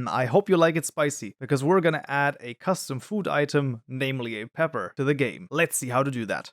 I hope you like it spicy, because we're gonna add a custom food item, namely a pepper, to the game. Let's see how to do that.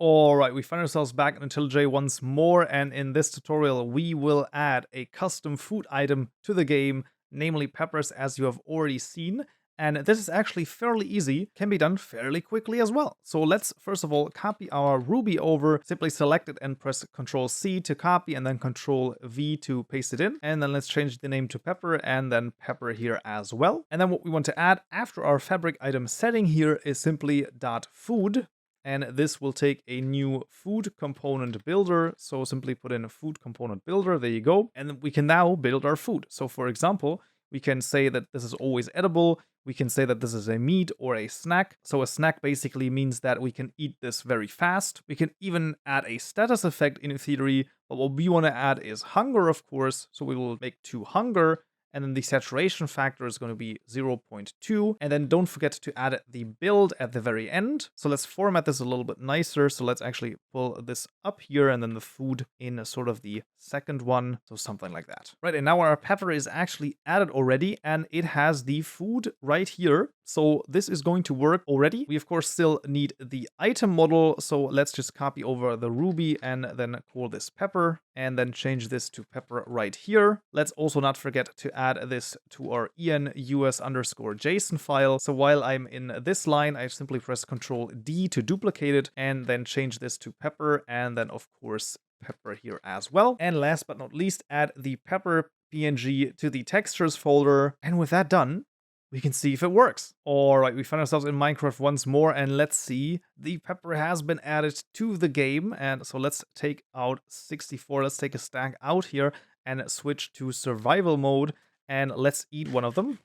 Alright, we find ourselves back in IntelliJ once more, and in this tutorial we will add a custom food item to the game, namely peppers, as you have already seen. And this is actually fairly easy, can be done fairly quickly as well. So let's first of all copy our Ruby over, simply select it and press Ctrl C to copy and then Ctrl V to paste it in. And then let's change the name to pepper and then pepper here as well. And then what we want to add after our fabric item setting here is simply .food. And this will take a new food component builder. So simply put in a food component builder, there you go. And we can now build our food. So for example, we can say that this is always edible. We can say that this is a meat or a snack. So a snack basically means that we can eat this very fast. We can even add a status effect in theory, but what we want to add is hunger, of course. So we will make to hunger, and then the saturation factor is going to be 0.2. And then don't forget to add the build at the very end. So let's format this a little bit nicer. So let's actually pull this up here and then the food in sort of the second one. So something like that. Right, and now our pepper is actually added already and it has the food right here. So this is going to work already. We of course still need the item model. So let's just copy over the Ruby and then call this pepper and then change this to pepper right here. Let's also not forget to add this to our enus_JSON file. So while I'm in this line, I simply press Ctrl D to duplicate it and then change this to pepper and then of course pepper here as well. And last but not least, add the pepper PNG to the textures folder. And with that done, we can see if it works. Alright, we find ourselves in Minecraft once more, and let's see. The pepper has been added to the game, and so let's take out 64. Let's take a stack out here and switch to survival mode, and let's eat one of them.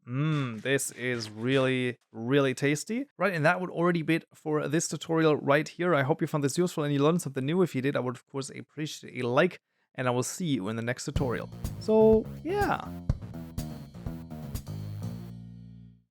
This is really, really tasty. Right, and that would already be it for this tutorial right here. I hope you found this useful and you learned something new. If you did, I would of course appreciate a like, and I will see you in the next tutorial. So, yeah.